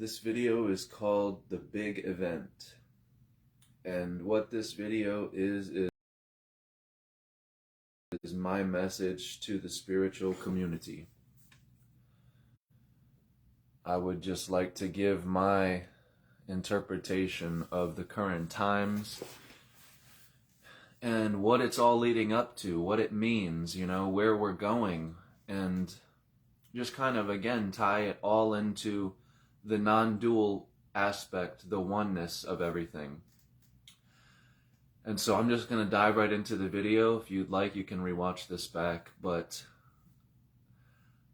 This video is called The Big Event. And what this video is my message to the spiritual community. I would just like to give my interpretation of the current times and what it's all leading up to, what it means, where we're going, and just kind of, again, tie it all into the non-dual aspect, the oneness of everything. And so I'm just going to dive right into the video. If you'd like, you can rewatch this back. But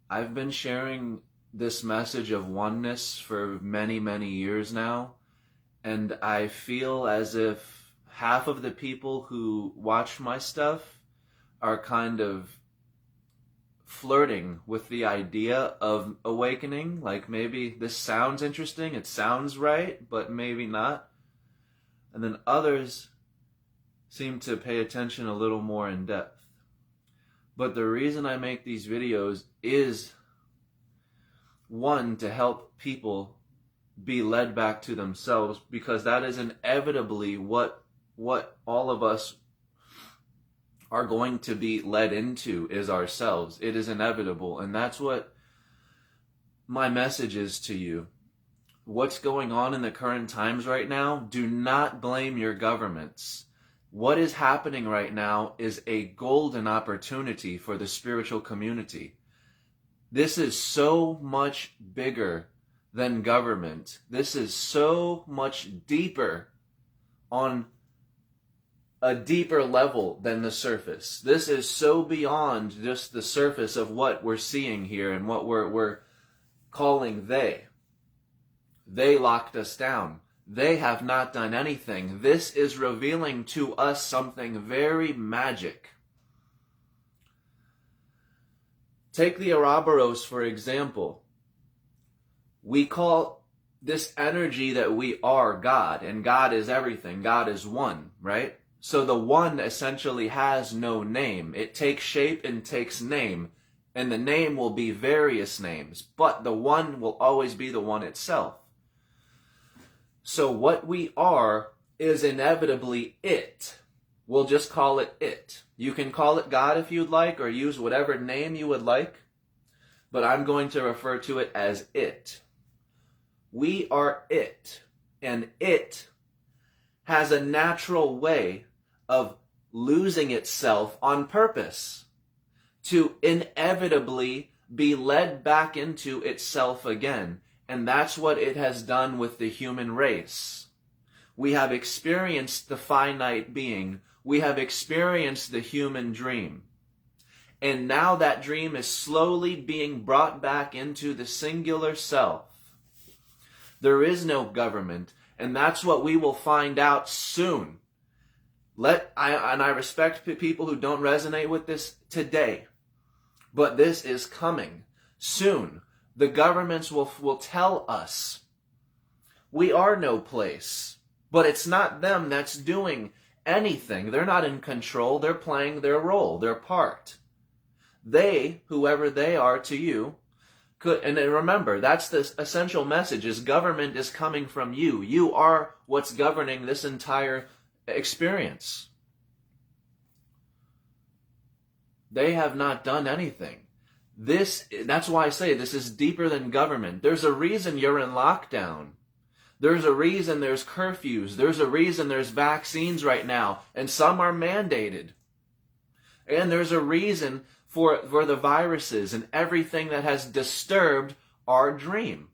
I've been sharing this message of oneness for many, many years now. And I feel as if half of the people who watch my stuff are kind of flirting with the idea of awakening. Like, maybe this sounds interesting, it sounds right, but maybe not. And then others seem to pay attention a little more in depth. But the reason I make these videos is, one, to help people be led back to themselves, because that is inevitably what all of us are going to be led into, is ourselves. It is inevitable, and that's what my message is to you. What's going on in the current times right now, do not blame your governments. What is happening right now is a golden opportunity for the spiritual community. This is so much bigger than government. This is so much deeper, on a deeper level than the surface. This is so beyond just the surface of what we're seeing here and what we're calling they. They locked us down. They have not done anything. This is revealing to us something very magic. Take the Ouroboros, for example. We call this energy that we are God, and God is everything. God is one, right? So the one essentially has no name. It takes shape and takes name, and the name will be various names, but the one will always be the one itself. So what we are is inevitably it. We'll just call it it. You can call it God if you'd like, or use whatever name you would like, but I'm going to refer to it as it. We are it, and it has a natural way of losing itself on purpose to inevitably be led back into itself again. And that's what it has done with the human race. We have experienced the finite being. We have experienced the human dream. And now that dream is slowly being brought back into the singular self. There is no government, and that's what we will find out soon. I respect people who don't resonate with this today, but this is coming soon. The governments will tell us we are no place, but it's not them that's doing anything. They're not in control. They're playing their role, their part. They, whoever they are to you, could, and remember, that's the essential message, is government is coming from you. You are what's governing this entire experience. They have not done anything. That's why I say this is deeper than government. There's a reason you're in lockdown. There's a reason there's curfews. There's a reason there's vaccines right now, and some are mandated. And there's a reason for the viruses and everything that has disturbed our dream.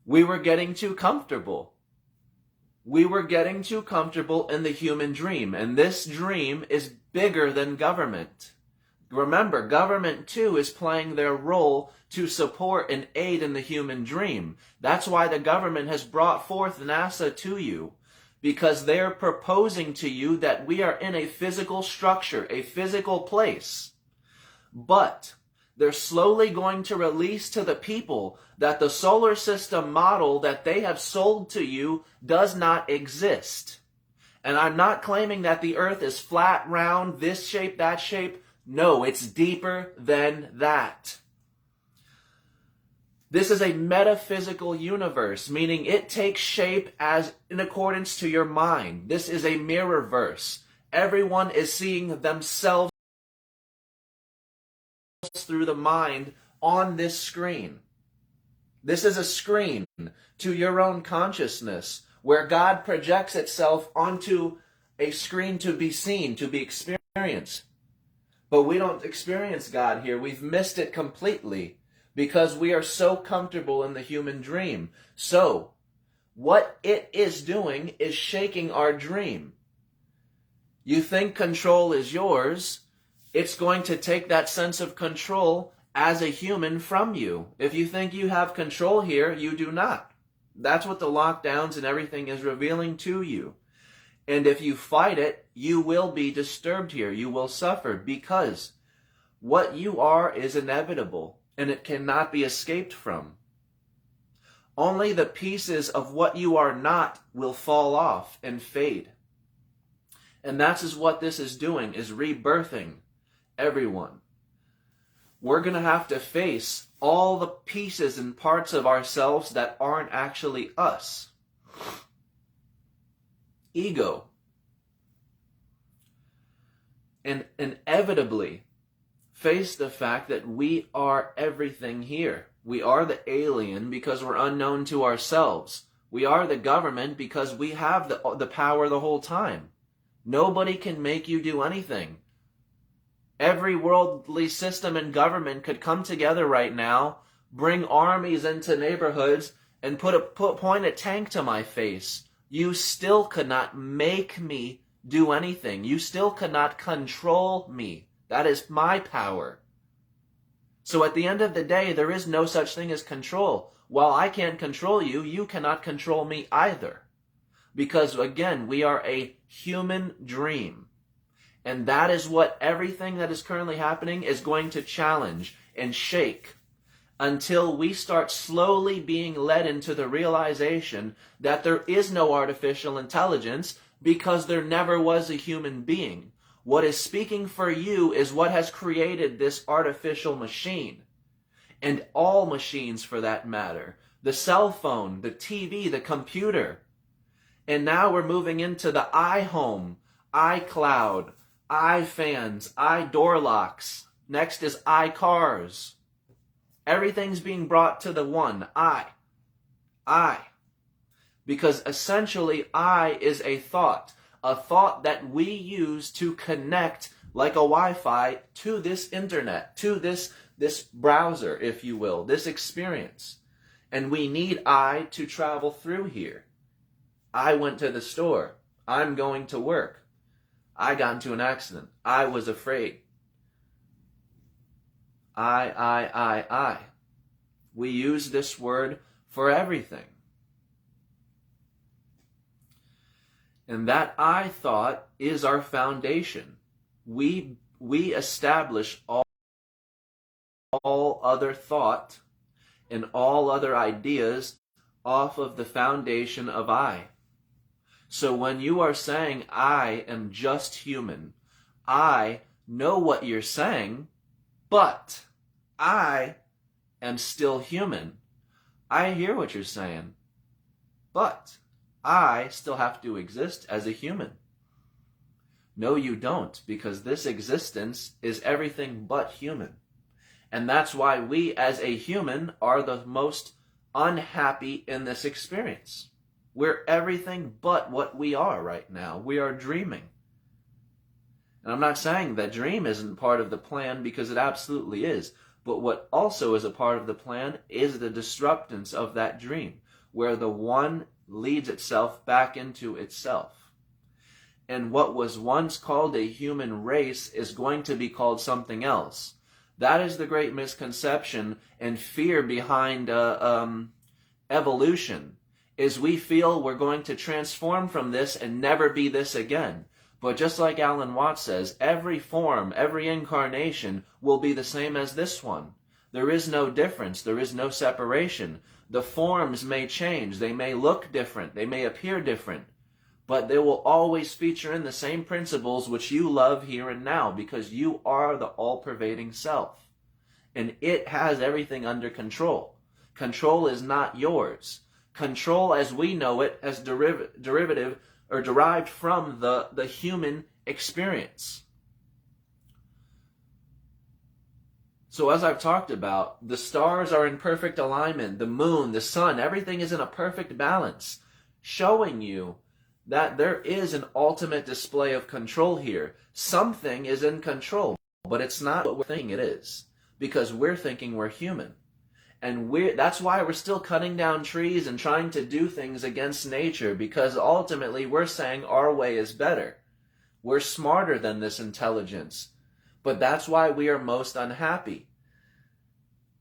We were getting too comfortable. We were getting too comfortable in the human dream, and this dream is bigger than government. Remember, government too is playing their role to support and aid in the human dream. That's why the government has brought forth NASA to you, because they're proposing to you that we are in a physical structure, a physical place. But they're slowly going to release to the people that the solar system model that they have sold to you does not exist. And I'm not claiming that the earth is flat, round, this shape, that shape. No, it's deeper than that. This is a metaphysical universe, meaning it takes shape as in accordance to your mind. This is a mirror verse. Everyone is seeing themselves through the mind on this screen. This is a screen to your own consciousness where God projects itself onto a screen to be seen, to be experienced. But we don't experience God here. We've missed it completely because we are so comfortable in the human dream. So, what it is doing is shaking our dream. You think control is yours, it's going to take that sense of control as a human from you. If you think you have control here, you do not. That's what the lockdowns and everything is revealing to you. And if you fight it, you will be disturbed here. You will suffer because what you are is inevitable and it cannot be escaped from. Only the pieces of what you are not will fall off and fade. And that's what this is doing, is rebirthing everyone. We're going to have to face all the pieces and parts of ourselves that aren't actually us. Ego. And inevitably face the fact that we are everything here. We are the alien because we're unknown to ourselves. We are the government because we have the power the whole time. Nobody can make you do anything. Every worldly system and government could come together right now, bring armies into neighborhoods, and point a tank to my face. You still could not make me do anything. You still could not control me. That is my power. So at the end of the day, there is no such thing as control. While I can't control you, you cannot control me either. Because again, we are a human dream. And that is what everything that is currently happening is going to challenge and shake until we start slowly being led into the realization that there is no artificial intelligence because there never was a human being. What is speaking for you is what has created this artificial machine. And all machines for that matter. The cell phone, the TV, the computer. And now we're moving into the iHome, iCloud, iFans, iDoor locks. Next is iCars. Everything's being brought to the one, I. Because essentially I is a thought that we use to connect like a Wi-Fi to this internet, to this browser, if you will, this experience. And we need I to travel through here. I went to the store. I'm going to work. I got into an accident. I was afraid. I. We use this word for everything. And that I thought is our foundation. We establish all other thought and all other ideas off of the foundation of I. So when you are saying, I am just human, I know what you're saying, but I am still human. I hear what you're saying, but I still have to exist as a human. No, you don't, because this existence is everything but human. And that's why we as a human are the most unhappy in this experience. We're everything but what we are right now. We are dreaming. And I'm not saying that dream isn't part of the plan, because it absolutely is. But what also is a part of the plan is the disruptance of that dream, where the one leads itself back into itself. And what was once called a human race is going to be called something else. That is the great misconception and fear behind evolution. Is we feel we're going to transform from this and never be this again. But just like Alan Watts says, every form, every incarnation will be the same as this one. There is no difference. There is no separation. The forms may change. They may look different. They may appear different. But they will always feature in the same principles which you love here and now, because you are the all-pervading self. And it has everything under control. Control is not yours. Control as we know it as derivative or derived from the human experience. So as I've talked about, the stars are in perfect alignment, the moon, the sun, everything is in a perfect balance, showing you that there is an ultimate display of control here. Something is in control, but it's not what we're thinking it is, because we're thinking we're human. And that's why we're still cutting down trees and trying to do things against nature, because ultimately we're saying our way is better. We're smarter than this intelligence. But that's why we are most unhappy.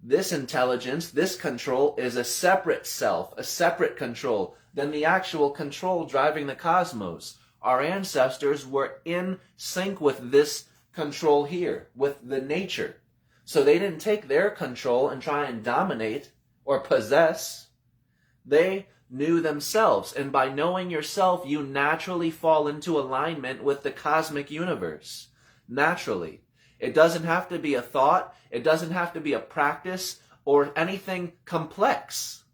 This intelligence, this control, is a separate self, a separate control than the actual control driving the cosmos. Our ancestors were in sync with this control here, with the nature. So they didn't take their control and try and dominate or possess. They knew themselves, and by knowing yourself, you naturally fall into alignment with the cosmic universe. Naturally. It doesn't have to be a thought, it doesn't have to be a practice, or anything complex.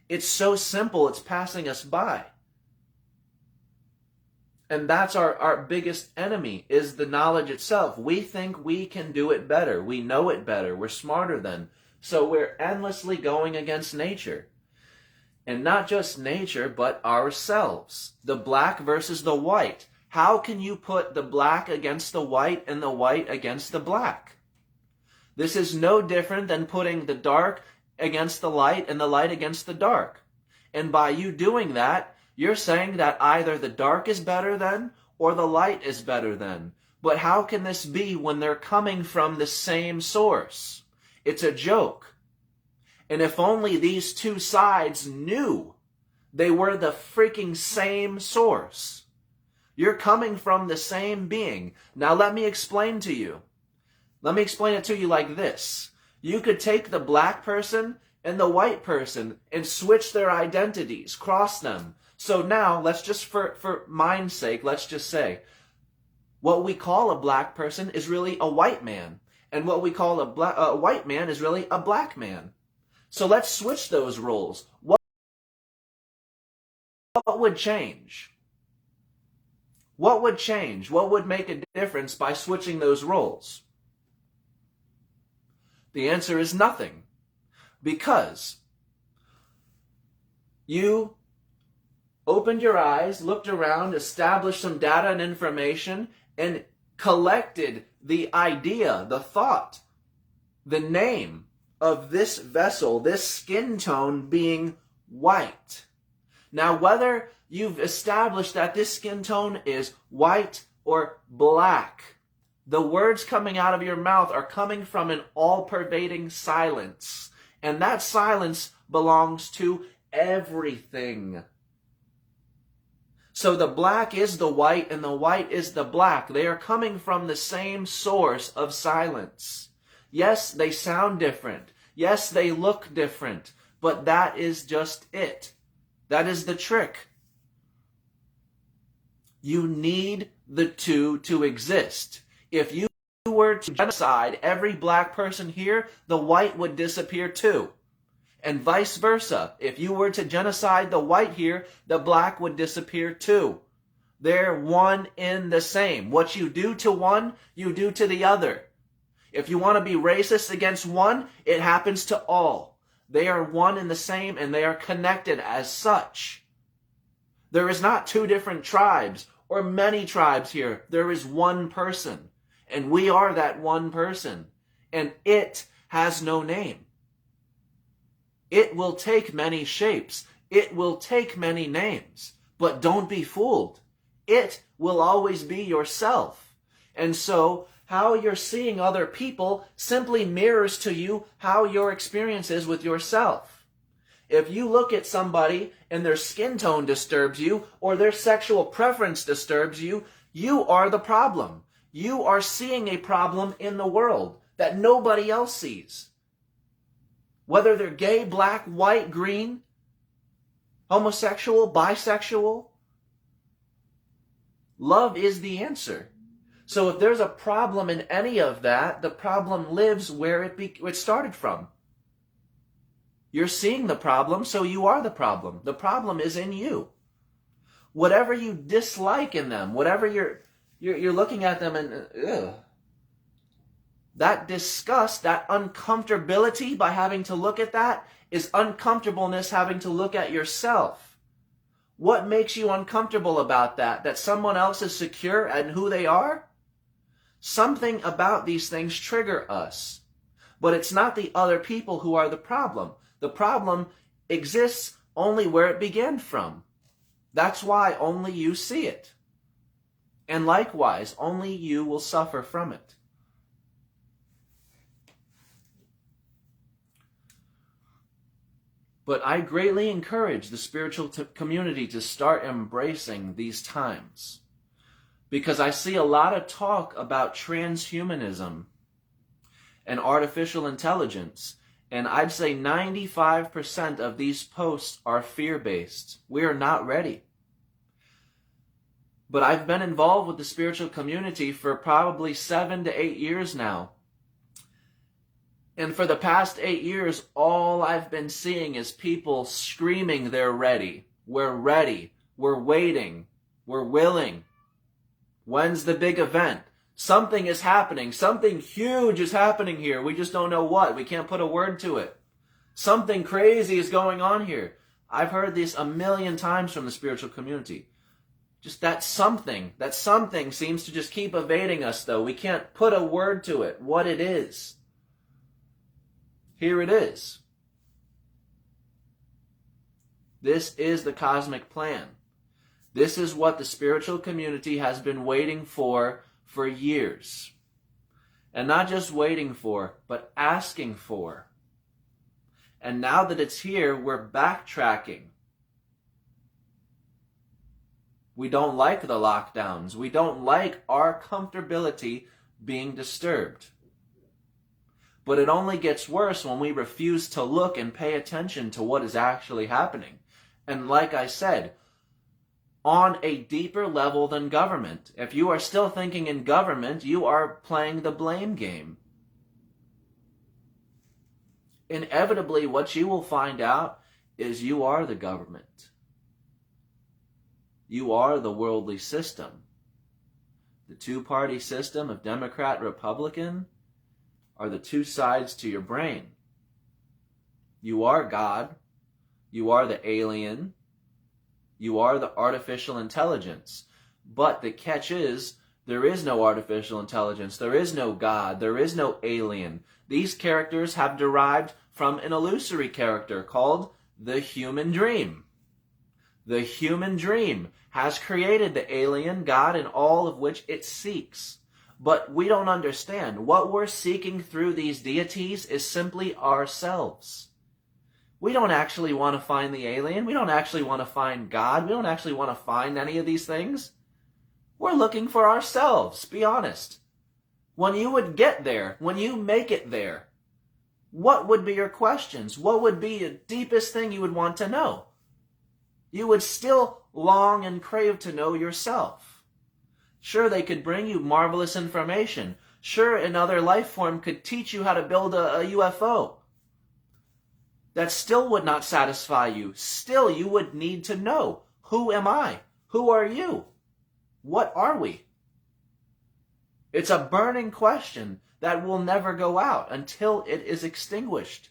It's so simple, it's passing us by. And that's our biggest enemy, is the knowledge itself. We think we can do it better. We know it better. We're smarter than. So we're endlessly going against nature. And not just nature, but ourselves. The black versus the white. How can you put the black against the white and the white against the black? This is no different than putting the dark against the light and the light against the dark. And by you doing that, you're saying that either the dark is better than or the light is better than. But how can this be when they're coming from the same source? It's a joke. And if only these two sides knew they were the freaking same source. You're coming from the same being. Now let me explain to you. Let me explain it to you like this. You could take the black person and the white person and switch their identities, cross them. So now, let's just, for mind's sake, let's just say, what we call a black person is really a white man. And what we call a white man is really a black man. So let's switch those roles. What would change? What would change? What would make a difference by switching those roles? The answer is nothing. Because you opened your eyes, looked around, established some data and information, and collected the idea, the thought, the name of this vessel, this skin tone being white. Now, whether you've established that this skin tone is white or black, the words coming out of your mouth are coming from an all-pervading silence. And that silence belongs to everything. So the black is the white and the white is the black. They are coming from the same source of silence. Yes, they sound different. Yes, they look different. But that is just it. That is the trick. You need the two to exist. If you were to genocide every black person here, the white would disappear too. And vice versa. If you were to genocide the white here, the black would disappear too. They're one in the same. What you do to one, you do to the other. If you want to be racist against one, it happens to all. They are one and the same, and they are connected as such. There is not two different tribes or many tribes here. There is one person, and we are that one person, and it has no name. It will take many shapes. It will take many names, but don't be fooled. It will always be yourself. And so, how you're seeing other people simply mirrors to you how your experience is with yourself. If you look at somebody and their skin tone disturbs you or their sexual preference disturbs you, you are the problem. You are seeing a problem in the world that nobody else sees. Whether they're gay, black, white, green, homosexual, bisexual, love is the answer. So if there's a problem in any of that, the problem lives where it started from. You're seeing the problem, so you are the problem. The problem is in you. Whatever you dislike in them, whatever you're looking at them and that disgust, that uncomfortability by having to look at that is uncomfortableness having to look at yourself. What makes you uncomfortable about that? That someone else is secure in who they are? Something about these things trigger us. But it's not the other people who are the problem. The problem exists only where it began from. That's why only you see it. And likewise, only you will suffer from it. But I greatly encourage the spiritual community to start embracing these times. Because I see a lot of talk about transhumanism and artificial intelligence. And I'd say 95% of these posts are fear-based. We are not ready. But I've been involved with the spiritual community for probably 7 to 8 years now. And for the past 8 years, all I've been seeing is people screaming they're ready. We're ready. We're waiting. We're willing. When's the big event? Something is happening. Something huge is happening here. We just don't know what. We can't put a word to it. Something crazy is going on here. I've heard this a million times from the spiritual community. Just that something seems to just keep evading us, though. We can't put a word to it, what it is. Here it is. This is the cosmic plan. This is what the spiritual community has been waiting for years. And not just waiting for, but asking for. And now that it's here, we're backtracking. We don't like the lockdowns. We don't like our comfortability being disturbed. But it only gets worse when we refuse to look and pay attention to what is actually happening. And like I said, on a deeper level than government. If you are still thinking in government, you are playing the blame game. Inevitably, what you will find out is you are the government. You are the worldly system. The two-party system of Democrat, Republican are the two sides to your brain. You are God. You are the alien. You are the artificial intelligence. But the catch is, there is no artificial intelligence. There is no God. There is no alien. These characters have derived from an illusory character called the human dream. The human dream has created the alien, God, and all of which it seeks. But we don't understand. What we're seeking through these deities is simply ourselves. We don't actually want to find the alien. We don't actually want to find God. We don't actually want to find any of these things. We're looking for ourselves, be honest. When you would get there, when you make it there, what would be your questions? What would be the deepest thing you would want to know? You would still long and crave to know yourself. Sure, they could bring you marvelous information. Sure, another life form could teach you how to build a UFO. That still would not satisfy you. Still, you would need to know, who am I? Who are you? What are we? It's a burning question that will never go out until it is extinguished.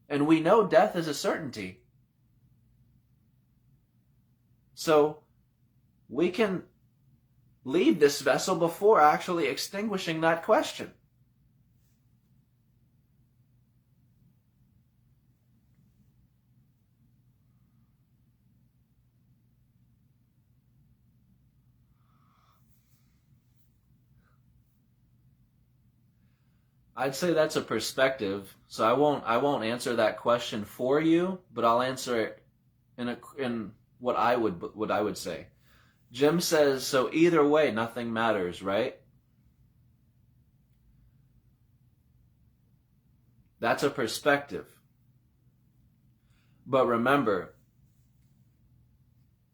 And we know death is a certainty. So, we can leave this vessel before actually extinguishing that question. I'd say that's a perspective, so I won't answer that question for you, but I'll answer it in what I would say. Jim says, so either way, nothing matters, right? That's a perspective. But remember,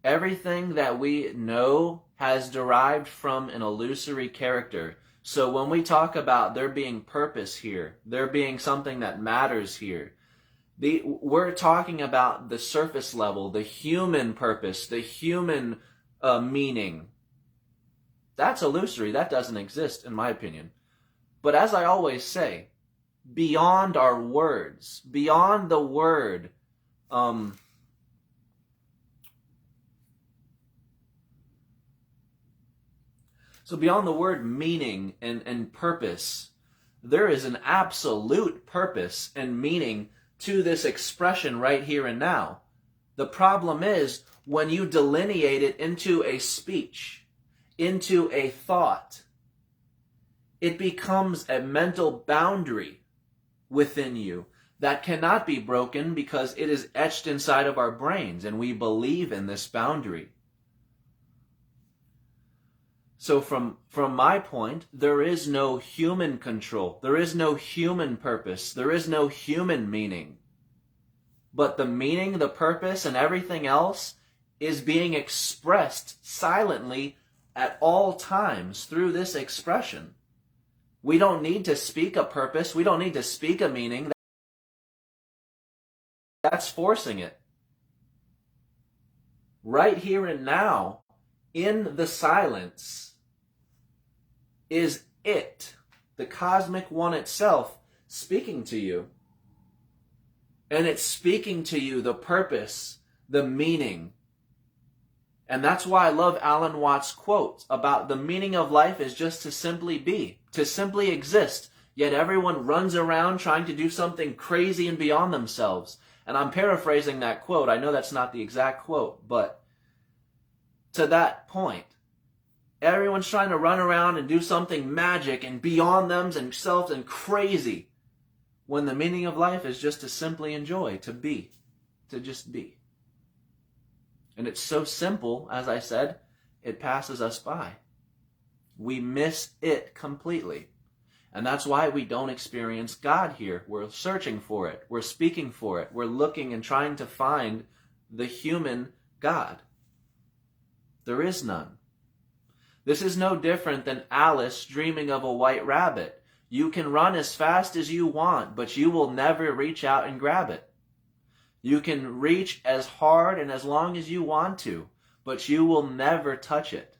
everything that we know has derived from an illusory character. So when we talk about there being purpose here, there being something that matters here, we're talking about the surface level, the human purpose, the human meaning. That's illusory. That doesn't exist, in my opinion. But as I always say, beyond our words, beyond the word, so beyond the word meaning and purpose, there is an absolute purpose and meaning to this expression right here and now. The problem is when you delineate it into a speech, into a thought, it becomes a mental boundary within you that cannot be broken because it is etched inside of our brains and we believe in this boundary. So from my point, there is no human control. There is no human purpose. There is no human meaning. But the meaning, the purpose, and everything else is being expressed silently at all times through this expression. We don't need to speak a purpose. We don't need to speak a meaning. That's forcing it. Right here and now, in the silence, is it, the cosmic one itself, speaking to you. And it's speaking to you the purpose, the meaning. And that's why I love Alan Watts' quote about the meaning of life is just to simply be, to simply exist. Yet everyone runs around trying to do something crazy and beyond themselves. And I'm paraphrasing that quote. I know that's not the exact quote, but to that point, everyone's trying to run around and do something magic and beyond themselves and crazy, when the meaning of life is just to simply enjoy, to be, to just be. And it's so simple, as I said, it passes us by. We miss it completely. And that's why we don't experience God here. We're searching for it. We're speaking for it. We're looking and trying to find the human God. There is none. This is no different than Alice dreaming of a white rabbit. You can run as fast as you want, but you will never reach out and grab it. You can reach as hard and as long as you want to, but you will never touch it.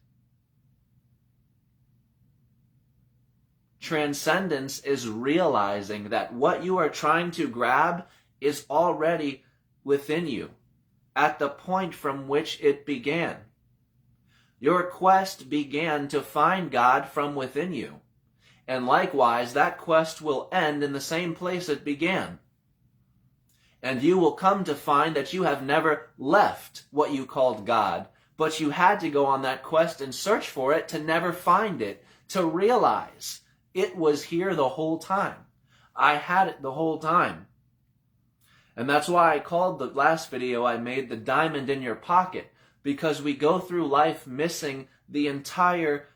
Transcendence is realizing that what you are trying to grab is already within you, at the point from which it began. Your quest began to find God from within you. And likewise, that quest will end in the same place it began. And you will come to find that you have never left what you called God, but you had to go on that quest and search for it to never find it, to realize it was here the whole time. I had it the whole time. And that's why I called the last video I made the diamond in your pocket, because we go through life missing the entire,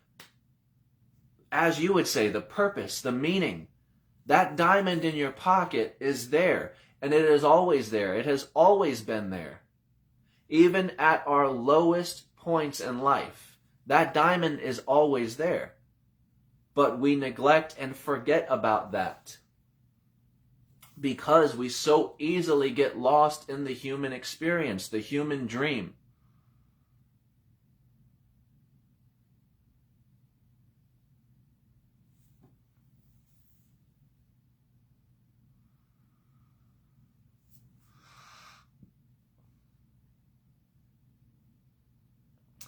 as you would say, the purpose, the meaning. That diamond in your pocket is there, and it is always there. It has always been there. Even at our lowest points in life, that diamond is always there. But we neglect and forget about that because we so easily get lost in the human experience, the human dream.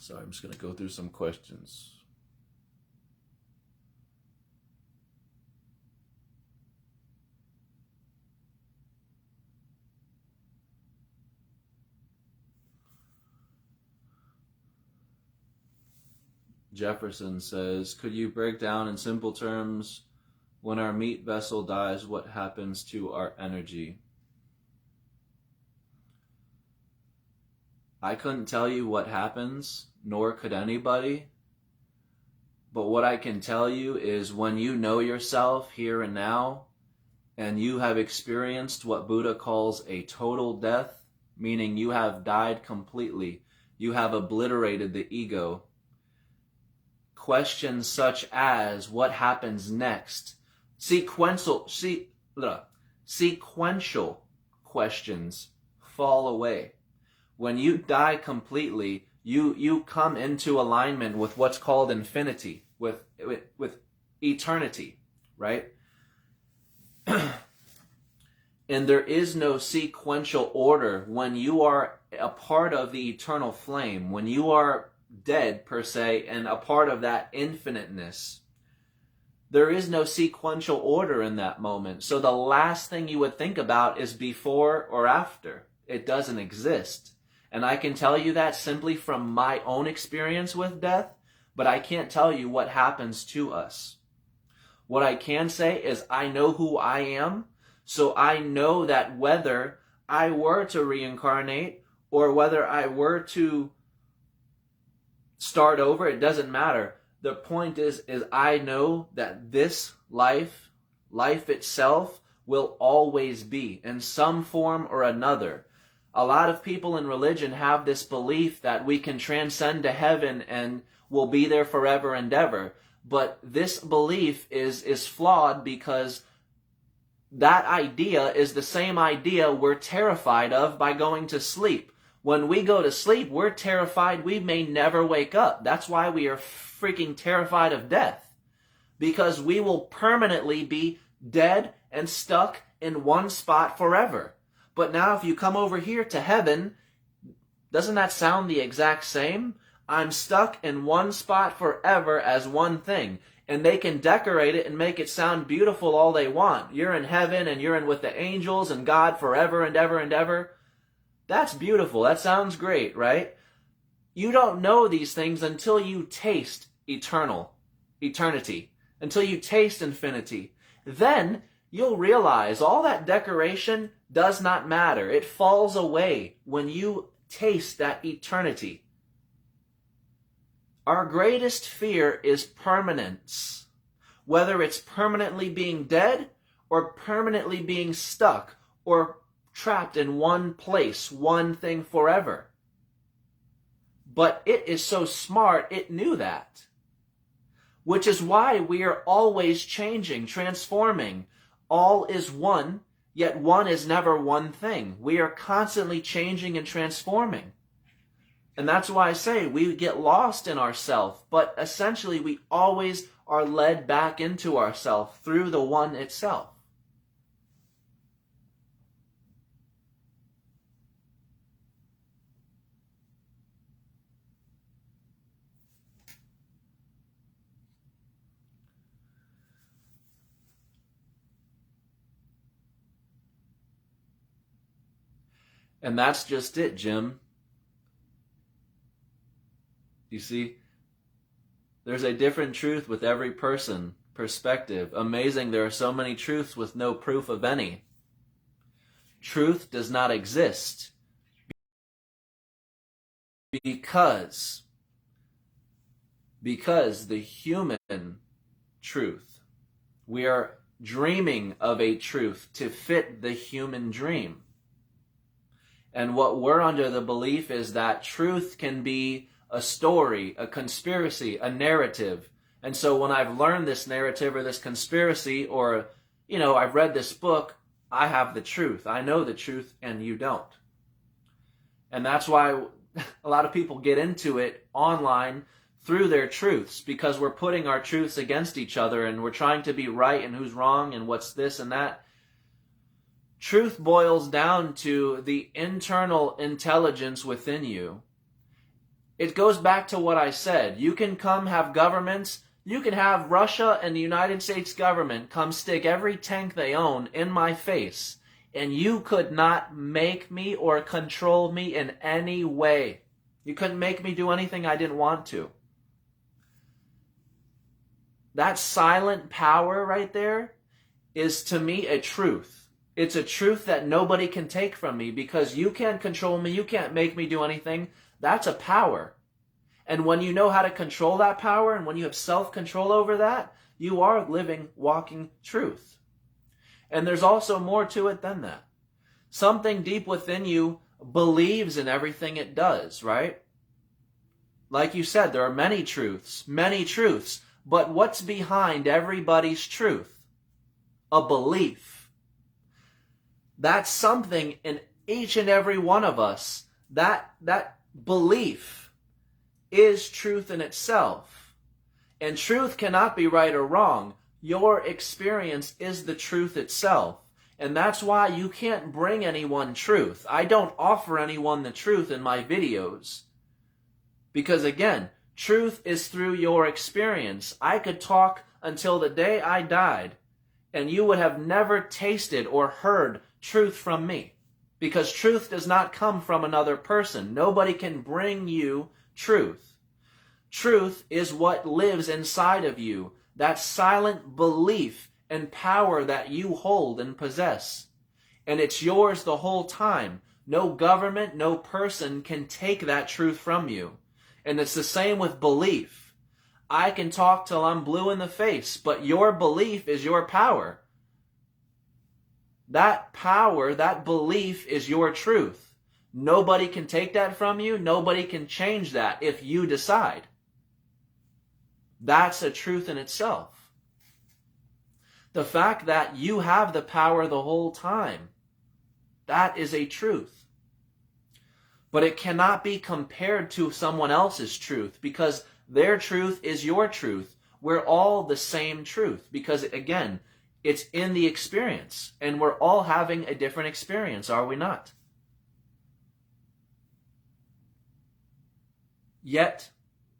So I'm just going to go through some questions. Jefferson says, could you break down in simple terms, when our meat vessel dies, what happens to our energy? I couldn't tell you what happens, nor could anybody. But what I can tell you is when you know yourself here and now, and you have experienced what Buddha calls a total death, meaning you have died completely, you have obliterated the ego, questions such as what happens next, sequential questions fall away. When you die completely, you come into alignment with what's called infinity, with eternity, right? And there is no sequential order when you are a part of the eternal flame, when you are dead per se and a part of that infiniteness. There is no sequential order in that moment. So the last thing you would think about is before or after. It doesn't exist. And I can tell you that simply from my own experience with death, but I can't tell you what happens to us. What I can say is I know who I am, so I know that whether I were to reincarnate or whether I were to start over, it doesn't matter. The point is I know that this life itself, will always be in some form or another. A lot of people in religion have this belief that we can transcend to heaven and will be there forever and ever. But this belief is flawed because that idea is the same idea we're terrified of by going to sleep. When we go to sleep, we're terrified we may never wake up. That's why we are freaking terrified of death. Because we will permanently be dead and stuck in one spot forever. But now if you come over here to heaven, doesn't that sound the exact same? I'm stuck in one spot forever as one thing. And they can decorate it and make it sound beautiful all they want. You're in heaven and you're in with the angels and God forever and ever and ever. That's beautiful. That sounds great, right? You don't know these things until you taste eternity, until you taste infinity. Then you'll realize all that decoration does not matter. It falls away when you taste that eternity. Our greatest fear is permanence. Whether it's permanently being dead or permanently being stuck or trapped in one place, one thing forever. But it is so smart, it knew that. Which is why we are always changing, transforming. All is one, yet one is never one thing. We are constantly changing and transforming. And that's why I say we get lost in ourselves, but essentially we always are led back into ourselves through the one itself. And that's just it, Jim. You see, there's a different truth with every person, perspective. Amazing, there are so many truths with no proof of any. Truth does not exist because the human truth, we are dreaming of a truth to fit the human dream. And what we're under the belief is that truth can be a story, a conspiracy, a narrative. And so when I've learned this narrative or this conspiracy or, I've read this book, I have the truth. I know the truth and you don't. And that's why a lot of people get into it online through their truths, because we're putting our truths against each other and we're trying to be right and who's wrong and what's this and that. Truth boils down to the internal intelligence within you. It goes back to what I said. You can come have governments. You can have Russia and the United States government come stick every tank they own in my face. And you could not make me or control me in any way. You couldn't make me do anything I didn't want to. That silent power right there is to me a truth. It's a truth that nobody can take from me because you can't control me. You can't make me do anything. That's a power. And when you know how to control that power and when you have self-control over that, you are living, walking truth. And there's also more to it than that. Something deep within you believes in everything it does, right? like you said, there are many truths, but what's behind everybody's truth? A belief. That's something in each and every one of us. That belief is truth in itself. And truth cannot be right or wrong. Your experience is the truth itself. And that's why you can't bring anyone truth. I don't offer anyone the truth in my videos. Because again, truth is through your experience. I could talk until the day I died, and you would have never tasted or heard truth from me. Because truth does not come from another person. Nobody can bring you truth. Truth is what lives inside of you. That silent belief and power that you hold and possess. And it's yours the whole time. No government, no person can take that truth from you. And it's the same with belief. I can talk till I'm blue in the face, but your belief is your power. That power, that belief is your truth. Nobody can take that from you. Nobody can change that if you decide. That's a truth in itself. The fact that you have the power the whole time, that is a truth. But it cannot be compared to someone else's truth, because their truth is your truth. We're all the same truth, because again, it's in the experience, and we're all having a different experience, are we not? Yet,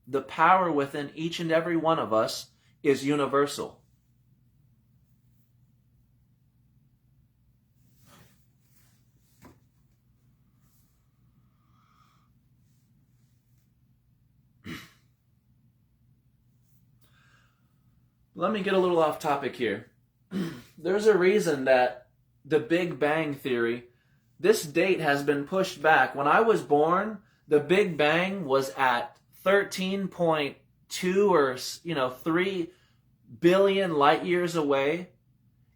the power within each and every one of us is universal. Let me get a little off topic here. There's a reason that the Big Bang Theory, this date has been pushed back. When I was born, the Big Bang was at 13.2 or 3 billion light years away.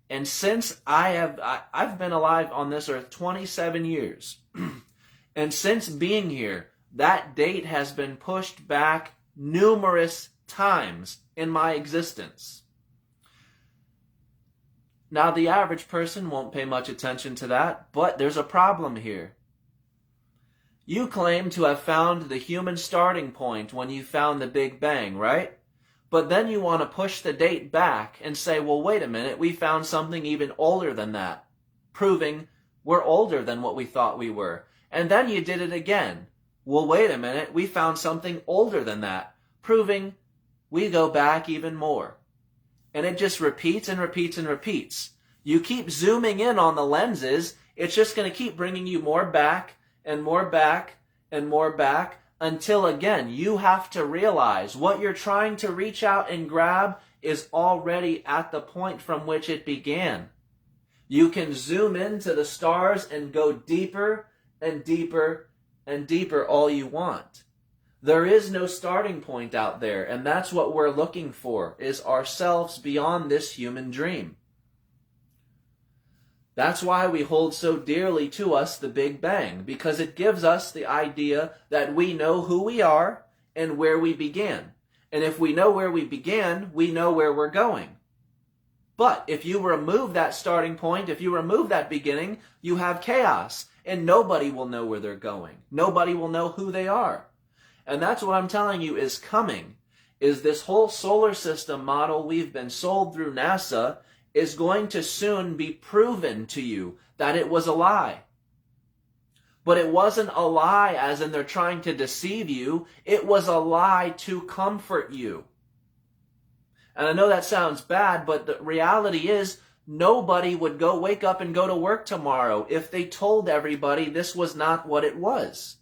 And since I've been alive on this earth 27 years. And since being here, that date has been pushed back numerous times in my existence. Now, the average person won't pay much attention to that, but there's a problem here. You claim to have found the human starting point when you found the Big Bang, right? But then you want to push the date back and say, well, wait a minute, we found something even older than that, proving we're older than what we thought we were. And then you did it again. Well, wait a minute, we found something older than that, proving we go back even more. And it just repeats and repeats and repeats. You keep zooming in on the lenses, it's just going to keep bringing you more back and more back and more back until, again, you have to realize what you're trying to reach out and grab is already at the point from which it began. You can zoom into the stars and go deeper and deeper and deeper all you want. There is no starting point out there, and that's what we're looking for, is ourselves beyond this human dream. That's why we hold so dearly to us the Big Bang, because it gives us the idea that we know who we are and where we began. And if we know where we began, we know where we're going. But if you remove that starting point, if you remove that beginning, you have chaos, and nobody will know where they're going. Nobody will know who they are. And that's what I'm telling you is coming, is this whole solar system model we've been sold through NASA is going to soon be proven to you that it was a lie. But it wasn't a lie as in they're trying to deceive you. It was a lie to comfort you. And I know that sounds bad, but the reality is nobody would wake up and go to work tomorrow if they told everybody this was not what it was.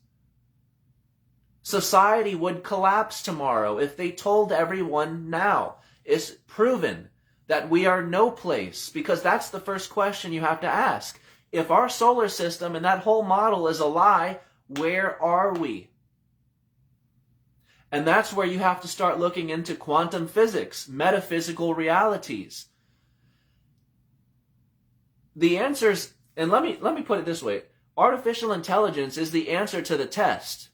Society would collapse tomorrow if they told everyone now. It's proven that we are no place, because that's the first question you have to ask. If our solar system and that whole model is a lie, where are we? And that's where you have to start looking into quantum physics, metaphysical realities. The answers, and let me put it this way, artificial intelligence is the answer to the test.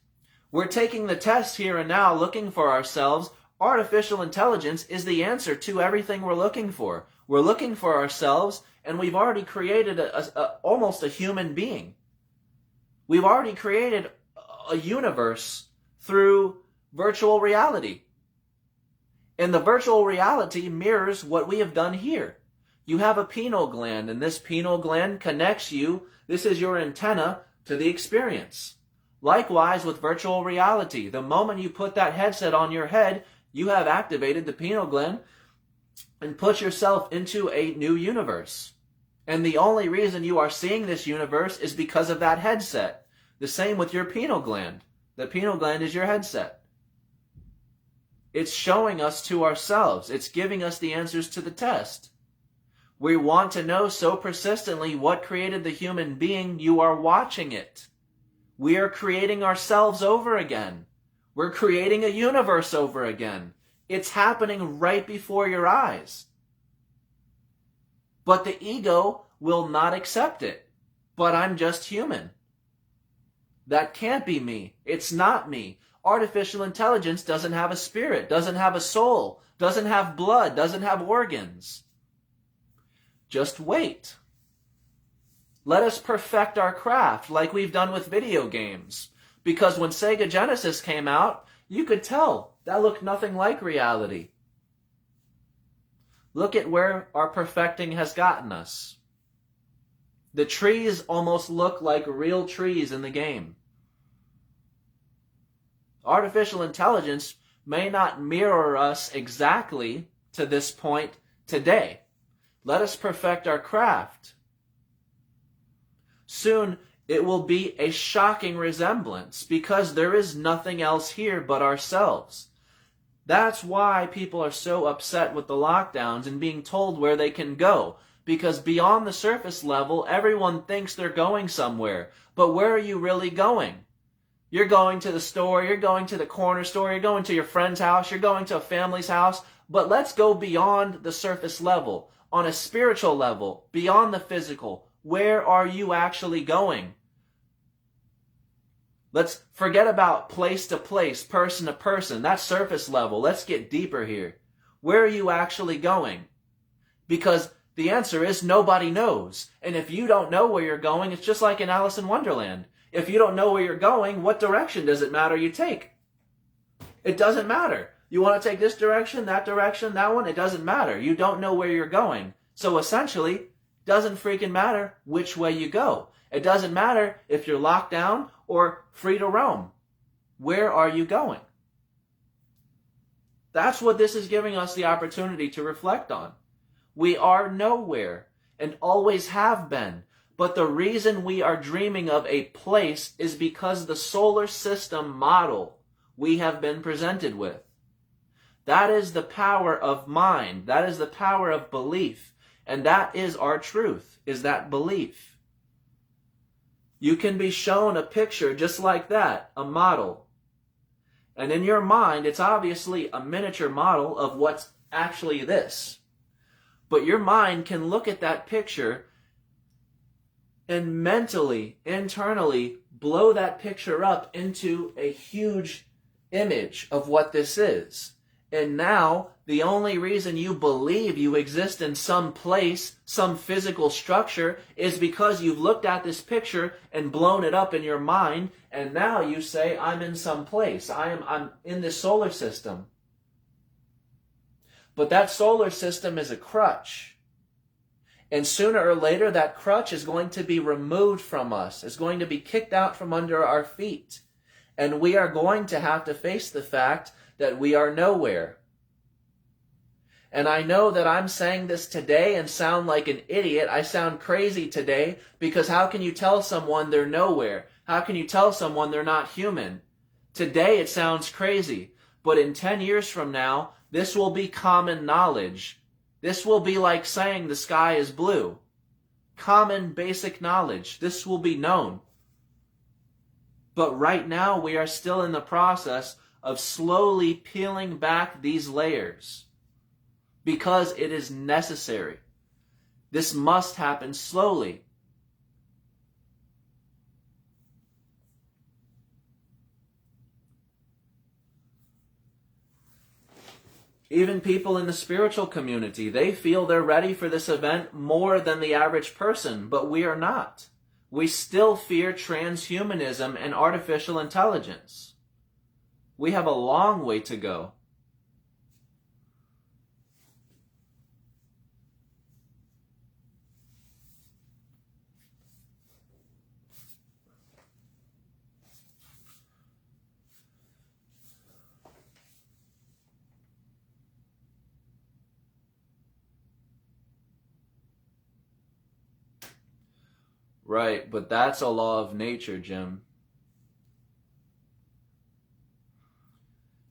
We're taking the test here and now, looking for ourselves. Artificial intelligence is the answer to everything we're looking for. We're looking for ourselves, and we've already created almost a human being. We've already created a universe through virtual reality. And the virtual reality mirrors what we have done here. You have a pineal gland, and this pineal gland connects you. This is your antenna to the experience. Likewise with virtual reality. The moment you put that headset on your head, you have activated the pineal gland and put yourself into a new universe. And the only reason you are seeing this universe is because of that headset. The same with your pineal gland. The pineal gland is your headset. It's showing us to ourselves. It's giving us the answers to the test. We want to know so persistently what created the human being. You are watching it. We are creating ourselves over again. We're creating a universe over again. It's happening right before your eyes. But the ego will not accept it. But I'm just human. That can't be me. It's not me. Artificial intelligence doesn't have a spirit, doesn't have a soul, doesn't have blood, doesn't have organs. Just wait. Let us perfect our craft like we've done with video games. Because when Sega Genesis came out, you could tell that looked nothing like reality. Look at where our perfecting has gotten us. The trees almost look like real trees in the game. Artificial intelligence may not mirror us exactly to this point today. Let us perfect our craft. Soon it will be a shocking resemblance because there is nothing else here but ourselves. That's why people are so upset with the lockdowns and being told where they can go. Because beyond the surface level, everyone thinks they're going somewhere. But where are you really going? You're going to the store, you're going to the corner store, you're going to your friend's house, you're going to a family's house. But let's go beyond the surface level, on a spiritual level, beyond the physical. Where are you actually going? Let's forget about place to place, person to person. That's surface level. Let's get deeper here. Where are you actually going? Because the answer is nobody knows. And if you don't know where you're going, it's just like in Alice in Wonderland. If you don't know where you're going, what direction does it matter you take? It doesn't matter. You want to take this direction, that one? It doesn't matter. You don't know where you're going. So essentially, it doesn't freaking matter which way you go. It doesn't matter if you're locked down or free to roam. Where are you going? That's what this is giving us the opportunity to reflect on. We are nowhere and always have been. But the reason we are dreaming of a place is because the solar system model we have been presented with. That is the power of mind. That is the power of belief. And that is our truth, is that belief. You can be shown a picture just like that, a model. And in your mind, it's obviously a miniature model of what's actually this. But your mind can look at that picture and mentally, internally, blow that picture up into a huge image of what this is. And now, the only reason you believe you exist in some place, some physical structure, is because you've looked at this picture and blown it up in your mind, and now you say, I'm in some place. I'm in this solar system. But that solar system is a crutch. And sooner or later, that crutch is going to be removed from us. It's going to be kicked out from under our feet. And we are going to have to face the fact that we are nowhere. And I know that I'm saying this today and sound like an idiot. I sound crazy today because how can you tell someone they're nowhere? How can you tell someone they're not human? Today it sounds crazy, but in 10 years from now, this will be common knowledge. This will be like saying the sky is blue. Common basic knowledge. This will be known. But right now we are still in the process of slowly peeling back these layers because it is necessary. This must happen slowly. Even people in the spiritual community, they feel they're ready for this event more than the average person, but we are not. We still fear transhumanism and artificial intelligence. We have a long way to go. Right, but that's a law of nature, Jim.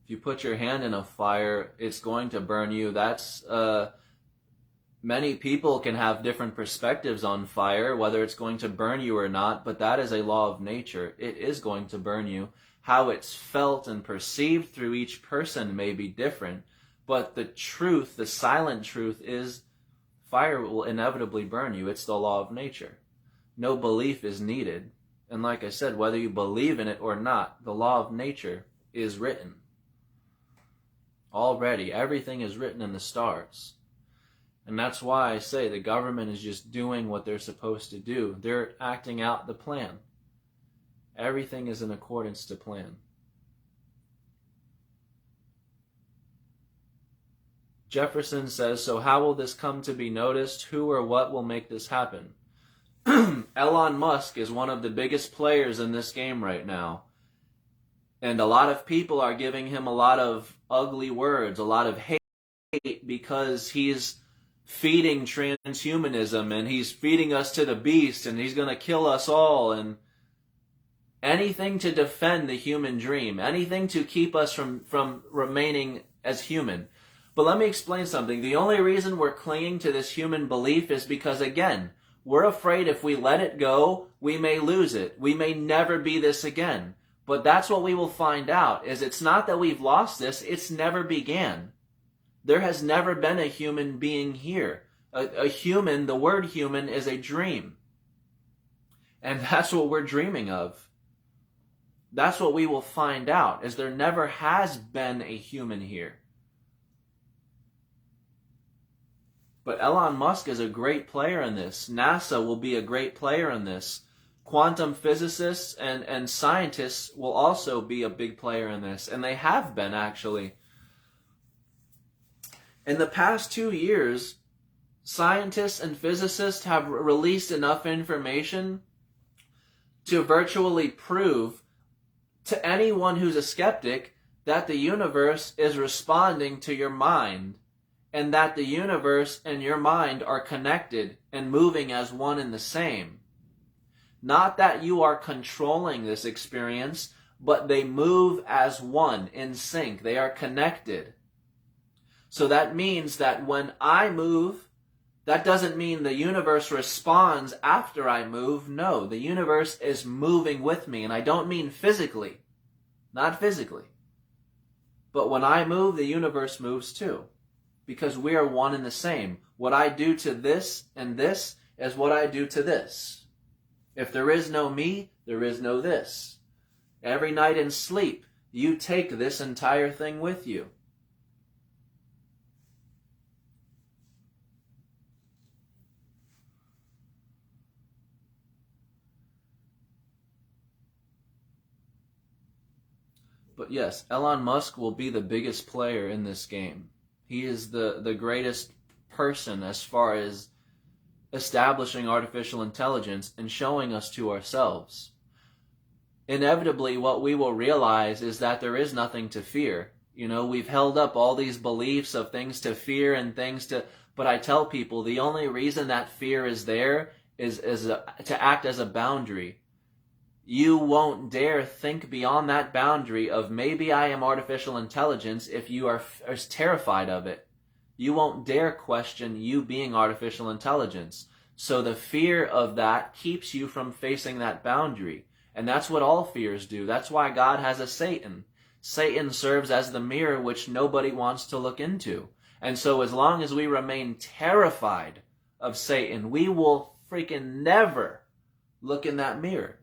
If you put your hand in a fire, it's going to burn you. Many people can have different perspectives on fire, whether it's going to burn you or not, but that is a law of nature. It is going to burn you. How it's felt and perceived through each person may be different, but the truth, the silent truth, is fire will inevitably burn you. It's the law of nature. No belief is needed. And like I said, whether you believe in it or not, the law of nature is written. Already, everything is written in the stars. And that's why I say the government is just doing what they're supposed to do. They're acting out the plan. Everything is in accordance to plan. Jefferson says, so how will this come to be noticed? Who or what will make this happen? Elon Musk is one of the biggest players in this game right now. And a lot of people are giving him a lot of ugly words, a lot of hate, because he's feeding transhumanism and he's feeding us to the beast and he's going to kill us all, and anything to defend the human dream, anything to keep us from remaining as human. But let me explain something. The only reason we're clinging to this human belief is because, again, we're afraid if we let it go, we may lose it. We may never be this again. But that's what we will find out, is it's not that we've lost this, it's never began. There has never been a human being here. A human, the word human, is a dream. And that's what we're dreaming of. That's what we will find out, is there never has been a human here. But Elon Musk is a great player in this. NASA will be a great player in this. Quantum physicists and scientists will also be a big player in this. And they have been, actually. In the past 2 years, scientists and physicists have released enough information to virtually prove to anyone who's a skeptic that the universe is responding to your mind, and that the universe and your mind are connected and moving as one and the same. Not that you are controlling this experience, but they move as one, in sync. They are connected. So that means that when I move, that doesn't mean the universe responds after I move. No, the universe is moving with me, and I don't mean physically. Not physically. But when I move, the universe moves too. Because we are one and the same. What I do to this and this is what I do to this. If there is no me, there is no this. Every night in sleep, you take this entire thing with you. But yes, Elon Musk will be the biggest player in this game. He is the greatest person as far as establishing artificial intelligence and showing us to ourselves. Inevitably, what we will realize is that there is nothing to fear. You know, we've held up all these beliefs of things to fear and things to... But I tell people, the only reason that fear is there is to act as a boundary. You won't dare think beyond that boundary of maybe I am artificial intelligence if you are terrified of it. You won't dare question you being artificial intelligence. So the fear of that keeps you from facing that boundary. And that's what all fears do. That's why God has a Satan. Satan serves as the mirror which nobody wants to look into. And so as long as we remain terrified of Satan, we will freaking never look in that mirror.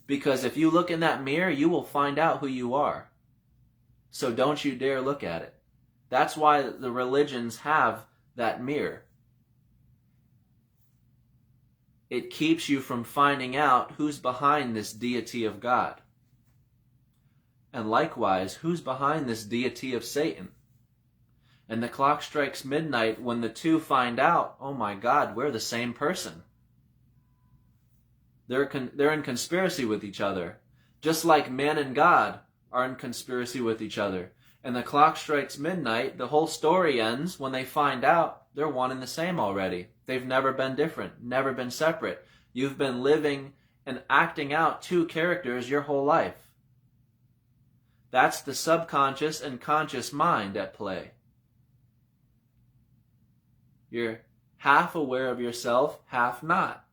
Because if you look in that mirror, you will find out who you are. So don't you dare look at it. That's why the religions have that mirror. It keeps you from finding out who's behind this deity of God. And likewise, who's behind this deity of Satan? And the clock strikes midnight when the two find out, oh my God, we're the same person. They're in conspiracy with each other. Just like man and God are in conspiracy with each other. And the clock strikes midnight, the whole story ends when they find out they're one and the same already. They've never been different, never been separate. You've been living and acting out two characters your whole life. That's the subconscious and conscious mind at play. You're half aware of yourself, half not.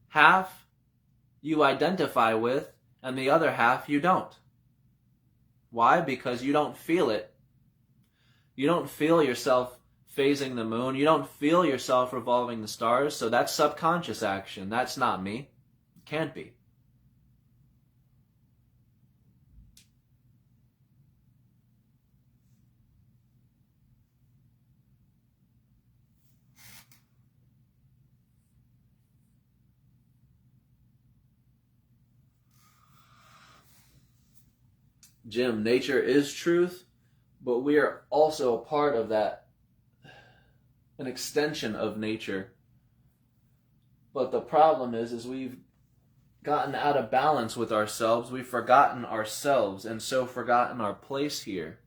Half you identify with, and the other half you don't. Why? Because you don't feel it. You don't feel yourself phasing the moon. You don't feel yourself revolving the stars. So that's subconscious action. That's not me. It can't be. Jim, nature is truth, but we are also a part of that, an extension of nature. But the problem is we've gotten out of balance with ourselves. We've forgotten ourselves and so forgotten our place here.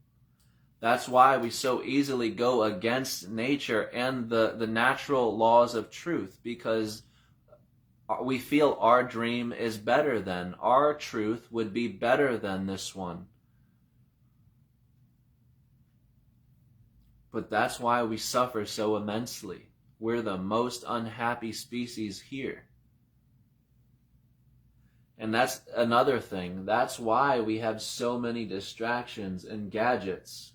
That's why we so easily go against nature and the natural laws of truth, because we feel our dream is better than, our truth would be better than this one. But that's why we suffer so immensely. We're the most unhappy species here. And that's another thing. That's why we have so many distractions and gadgets.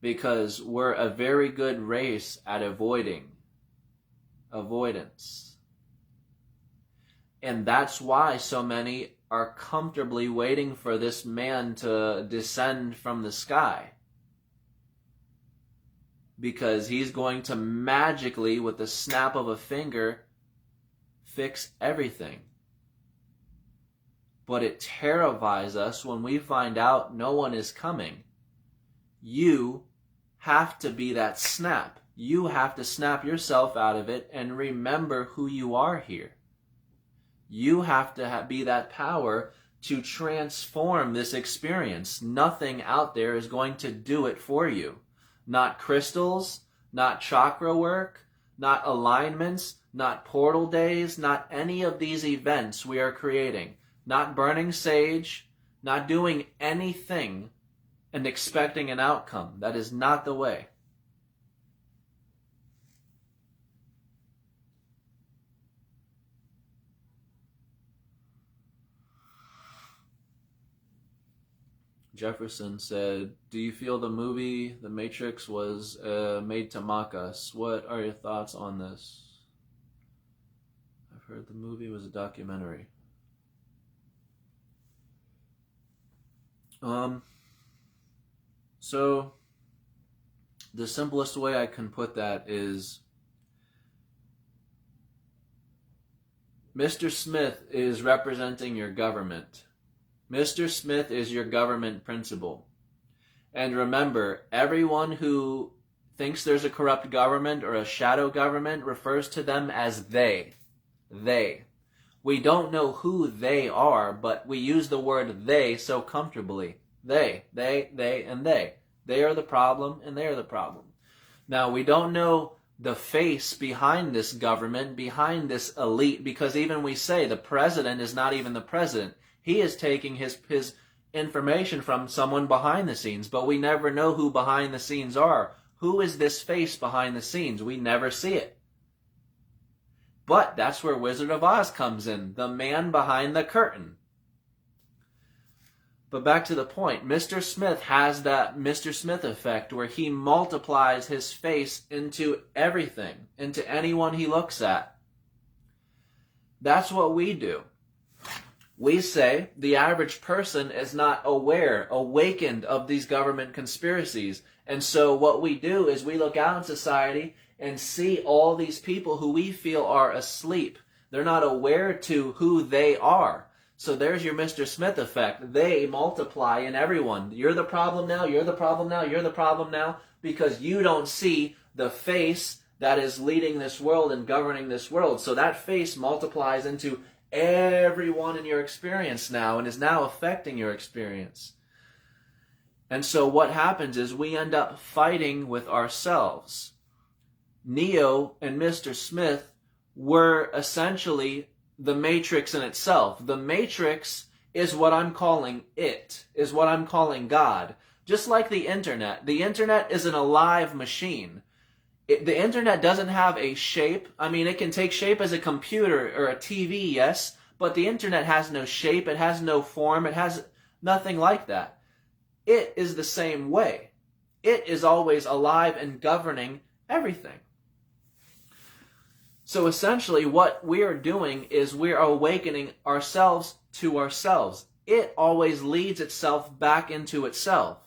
Because we're a very good race at avoidance. And that's why so many are comfortably waiting for this man to descend from the sky. Because he's going to magically, with the snap of a finger, fix everything. But it terrifies us when we find out no one is coming. You have to be that snap. You have to snap yourself out of it and remember who you are here. You have to be that power to transform this experience. Nothing out there is going to do it for you. Not crystals, not chakra work, not alignments, not portal days, not any of these events we are creating. Not burning sage, not doing anything and expecting an outcome. That is not the way. Jefferson said, do you feel the movie The Matrix was made to mock us? What are your thoughts on this? I've heard the movie was a documentary. So the simplest way I can put that is Mr. Smith is representing your government. Mr. Smith is your government principal. And remember, everyone who thinks there's a corrupt government or a shadow government refers to them as they. They. We don't know who they are, but we use the word they so comfortably. They, and they. They are the problem, and they are the problem. Now, we don't know the face behind this government, behind this elite, because even we say the president is not even the president. He is taking his information from someone behind the scenes, but we never know who behind the scenes are. Who is this face behind the scenes? We never see it. But that's where Wizard of Oz comes in, the man behind the curtain. But back to the point, Mr. Smith has that Mr. Smith effect where he multiplies his face into everything, into anyone he looks at. That's what we do. We say the average person is not aware, awakened of these government conspiracies. And so what we do is we look out in society and see all these people who we feel are asleep. They're not aware to who they are. So there's your Mr. Smith effect. They multiply in everyone. You're the problem now, you're the problem now, you're the problem now, because you don't see the face that is leading this world and governing this world. So that face multiplies into everyone in your experience now and is now affecting your experience. And so what happens is we end up fighting with ourselves. Neo and Mr. Smith were essentially the Matrix in itself. The Matrix is what I'm calling it, is what I'm calling God. Just like the internet. The internet is an alive machine. The internet doesn't have a shape. I mean, it can take shape as a computer or a TV, yes, but the internet has no shape, it has no form, it has nothing like that. It is the same way. It is always alive and governing everything. So essentially what we are doing is we are awakening ourselves to ourselves. It always leads itself back into itself.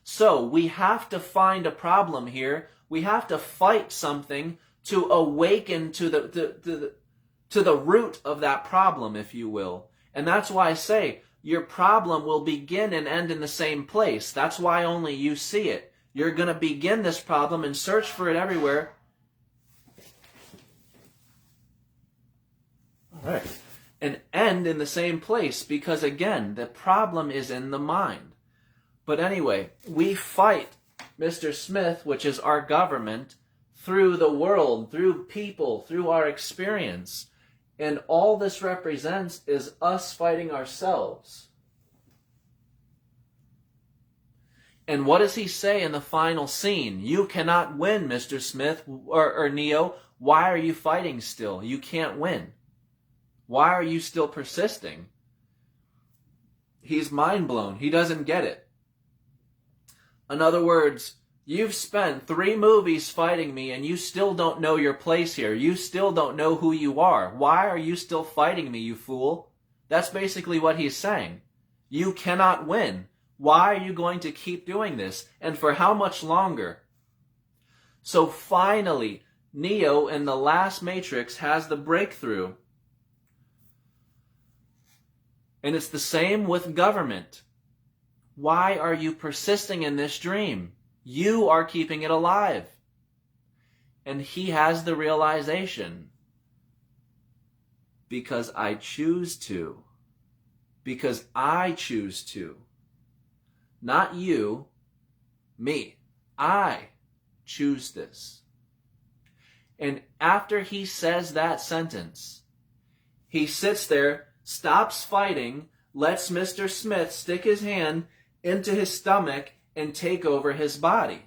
So we have to find a problem here. We have to fight something to awaken to the root of that problem, if you will. And that's why I say your problem will begin and end in the same place. That's why only you see it. You're going to begin this problem and search for it everywhere. All right. And end in the same place because, again, the problem is in the mind. But anyway, we fight Mr. Smith, which is our government, through the world, through people, through our experience. And all this represents is us fighting ourselves. And what does he say in the final scene? You cannot win, Mr. Smith or Neo. Why are you fighting still? You can't win. Why are you still persisting? He's mind blown. He doesn't get it. In other words, you've spent 3 movies fighting me and you still don't know your place here. You still don't know who you are. Why are you still fighting me, you fool? That's basically what he's saying. You cannot win. Why are you going to keep doing this? And for how much longer? So finally, Neo in the last Matrix has the breakthrough. And it's the same with government. Why are you persisting in this dream? You are keeping it alive. And he has the realization. Because I choose to. Because I choose to. Not you, me. I choose this. And after he says that sentence, he sits there, stops fighting, lets Mr. Smith stick his hand into his stomach and take over his body.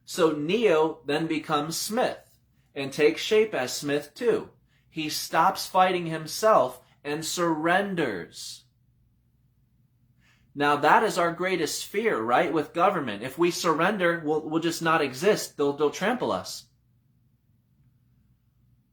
So Neo then becomes Smith and takes shape as Smith too. He stops fighting himself and surrenders. Now that is our greatest fear, right, with government. If we surrender, we'll just not exist. They'll trample us.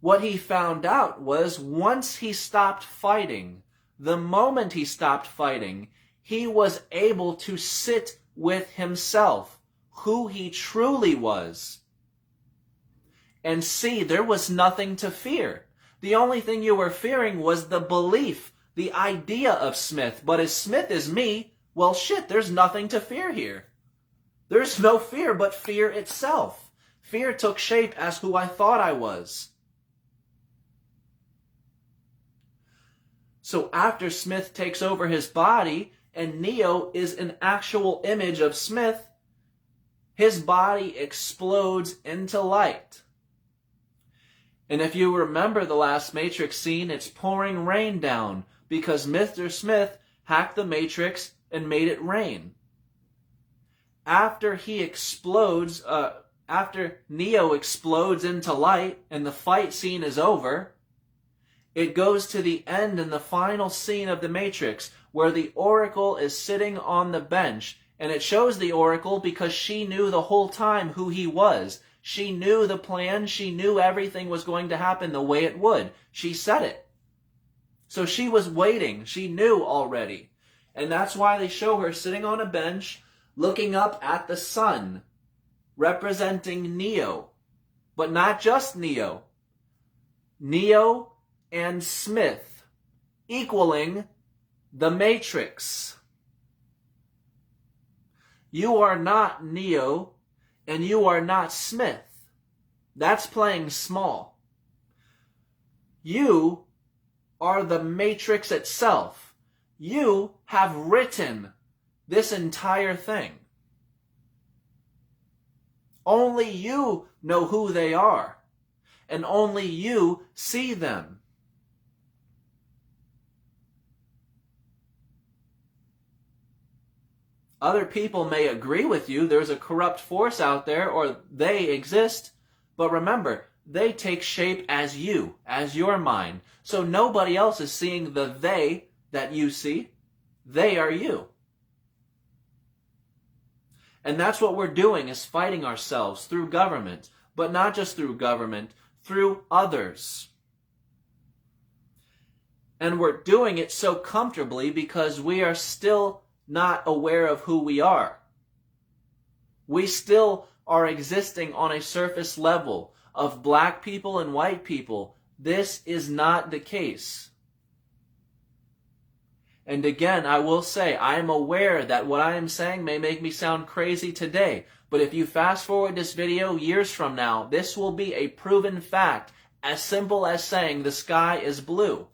What he found out was once he stopped fighting, the moment he stopped fighting, he was able to sit with himself, who he truly was, and see there was nothing to fear. The only thing you were fearing was the belief, the idea of Smith. But if Smith is me, well shit, there's nothing to fear here. There's no fear but fear itself. Fear took shape as who I thought I was. So after Smith takes over his body, and Neo is an actual image of Smith, his body explodes into light. And if you remember the last Matrix scene, it's pouring rain down because Mr. Smith hacked the Matrix and made it rain. After he explodes, after Neo explodes into light and the fight scene is over, it goes to the end in the final scene of the Matrix where the Oracle is sitting on the bench. And it shows the Oracle because she knew the whole time who he was. She knew the plan. She knew everything was going to happen the way it would. She said it. So she was waiting. She knew already. And that's why they show her sitting on a bench, looking up at the sun, representing Neo. But not just Neo. Neo and Smith, equaling the Matrix. You are not Neo, and you are not Smith. That's playing small. You are the Matrix itself. You have written this entire thing. Only you know who they are, and only you see them. Other people may agree with you. There's a corrupt force out there, or they exist. But remember, they take shape as you, as your mind. So nobody else is seeing the they that you see. They are you. And that's what we're doing, is fighting ourselves through government. But not just through government, through others. And we're doing it so comfortably because we are still not aware of who we are. We still are existing on a surface level of black people and white people. This is not the case. And again, I will say, I am aware that what I am saying may make me sound crazy today, but if you fast forward this video years from now, this will be a proven fact, as simple as saying the sky is blue.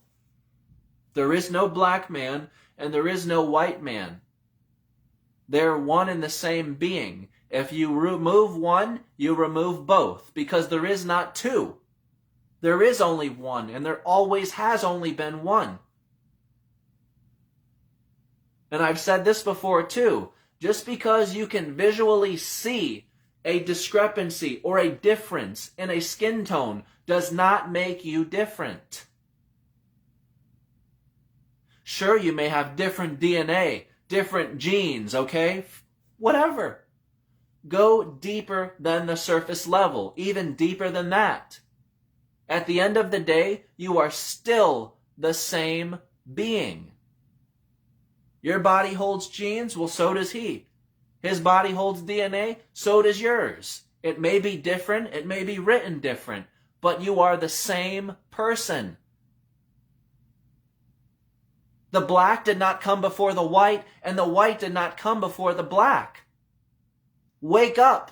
There is no black man and there is no white man. They're one and the same being. If you remove one, you remove both, because there is not two. There is only one, and there always has only been one. And I've said this before too. Just because you can visually see a discrepancy or a difference in a skin tone does not make you different. Sure, you may have different DNA, different genes, okay? Whatever. Go deeper than the surface level, even deeper than that. At the end of the day, you are still the same being. Your body holds genes, well, so does he. His body holds DNA, so does yours. It may be different, it may be written different, but you are the same person. The black did not come before the white, and the white did not come before the black. Wake up.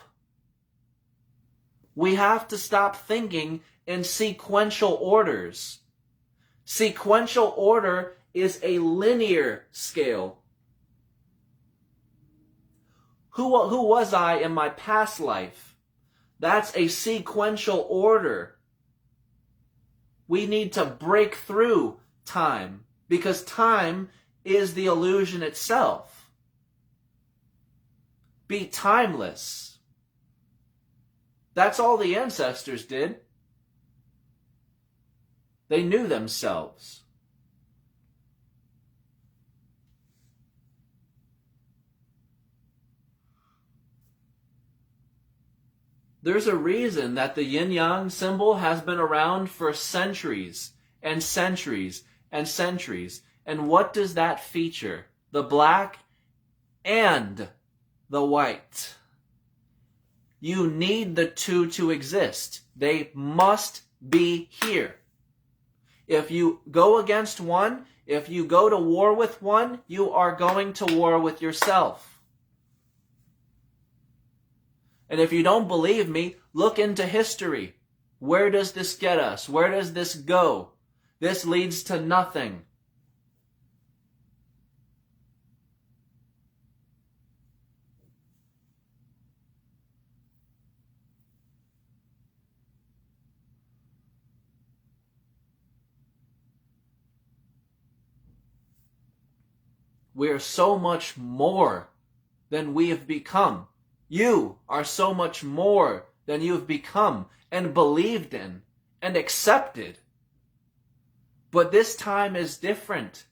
We have to stop thinking in sequential orders. Sequential order is a linear scale. Who was I in my past life? That's a sequential order. We need to break through time, because time is the illusion itself. Be timeless. That's all the ancestors did. They knew themselves. There's a reason that the yin-yang symbol has been around for centuries and centuries and centuries. And what does that feature? The black and the white. You need the two to exist. They must be here. If you go against one, if you go to war with one, you are going to war with yourself. And if you don't believe me, look into history. Where does this get us? Where does this go? This leads to nothing. We are so much more than we have become. You are so much more than you have become and believed in and accepted. But this time is different.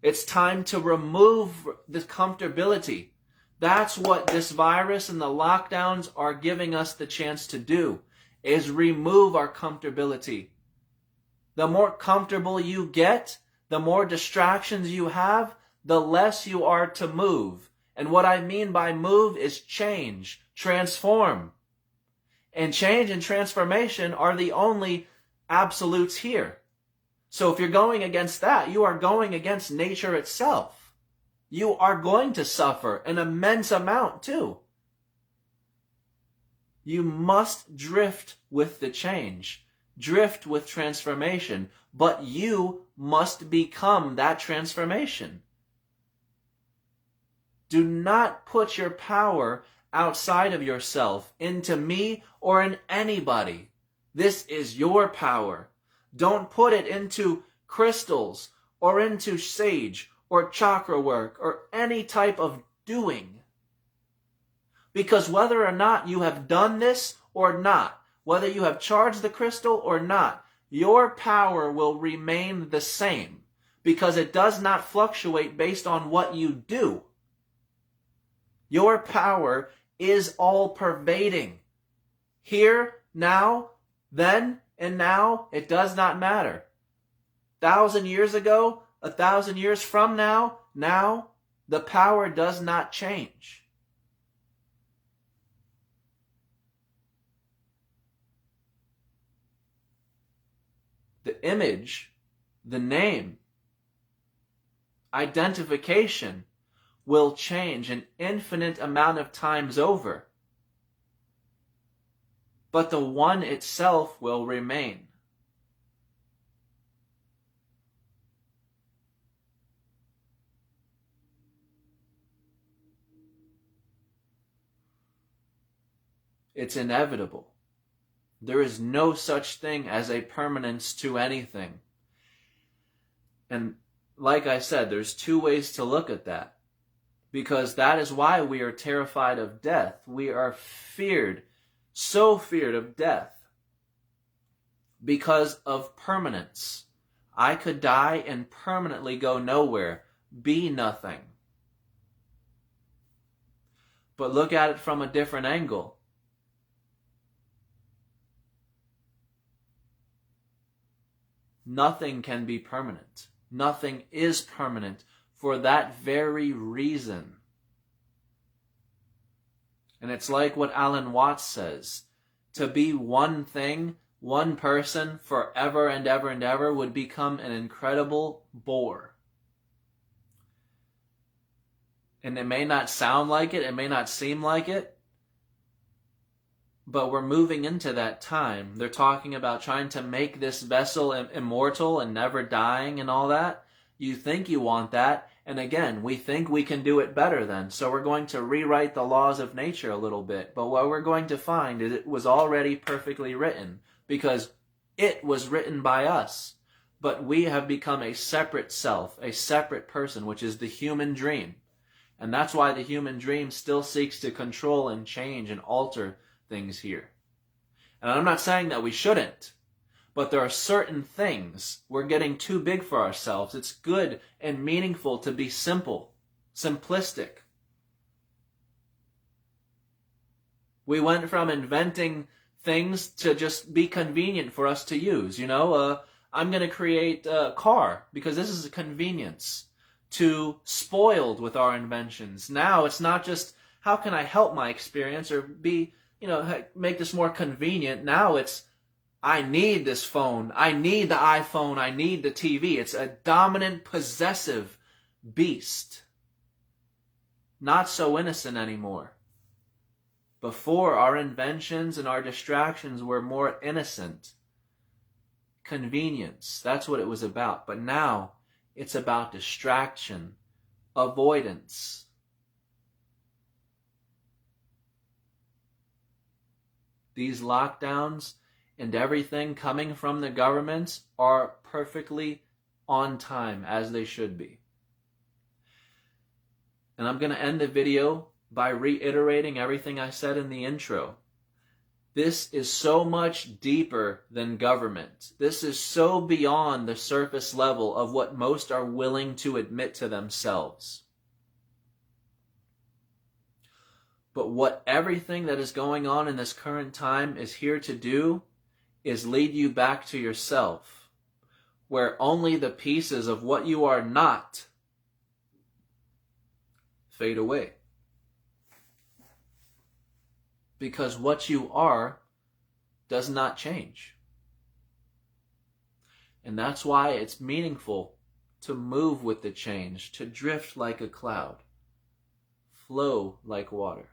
It's time to remove the comfortability. That's what this virus and the lockdowns are giving us the chance to do, is remove our comfortability. The more comfortable you get, the more distractions you have, the less you are to move. And what I mean by move is change, transform. And change and transformation are the only absolutes here. So if you're going against that, you are going against nature itself. You are going to suffer an immense amount too. You must drift with the change, drift with transformation, but you must become that transformation. Do not put your power outside of yourself into me or in anybody. This is your power. Don't put it into crystals or into sage or chakra work or any type of doing. Because whether or not you have done this or not, whether you have charged the crystal or not, your power will remain the same because it does not fluctuate based on what you do. Your power is all-pervading. Here, now, then, and now, it does not matter. 1,000 years ago, 1,000 years from now, the power does not change. The image, the name, identification will change an infinite amount of times over. But the one itself will remain. It's inevitable. There is no such thing as a permanence to anything. And like I said, there's two ways to look at that. Because that is why we are terrified of death. We are feared, so feared of death. Because of permanence. I could die and permanently go nowhere, be nothing. But look at it from a different angle. Nothing can be permanent. Nothing is permanent for that very reason. And it's like what Alan Watts says. To be one thing, one person, forever and ever and ever would become an incredible bore. And it may not sound like it may not seem like it, but we're moving into that time. They're talking about trying to make this vessel immortal and never dying and all that. You think you want that, and again, we think we can do it better then. So we're going to rewrite the laws of nature a little bit. But what we're going to find is it was already perfectly written, because it was written by us. But we have become a separate self, a separate person, which is the human dream. And that's why the human dream still seeks to control and change and alter things here. And I'm not saying that we shouldn't, but there are certain things we're getting too big for ourselves. It's good and meaningful to be simple, simplistic. We went from inventing things to just be convenient for us to use. I'm going to create a car because this is a convenience, to spoiled with our inventions. Now it's not just how can I help my experience or be make this more convenient. Now it's, I need this phone. I need the iPhone. I need the TV. It's a dominant, possessive beast. Not so innocent anymore. Before, our inventions and our distractions were more innocent. Convenience. That's what it was about. But now, it's about distraction, avoidance. These lockdowns and everything coming from the governments are perfectly on time, as they should be. And I'm going to end the video by reiterating everything I said in the intro. This is so much deeper than government. This is so beyond the surface level of what most are willing to admit to themselves. But what everything that is going on in this current time is here to do is lead you back to yourself. where only the pieces of what you are not fade away. Because what you are does not change. And that's why it's meaningful to move with the change, to drift like a cloud, flow like water.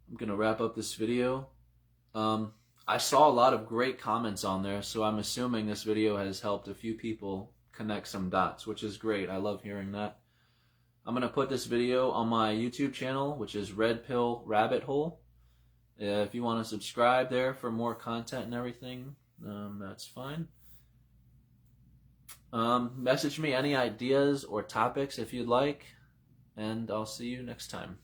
I'm going to wrap up this video. I saw a lot of great comments on there, so I'm assuming this video has helped a few people connect some dots, which is great. I love hearing that. I'm going to put this video on my YouTube channel, which is Red Pill Rabbit Hole. If you want to subscribe there for more content and everything, that's fine. Message me any ideas or topics if you'd like, and I'll see you next time.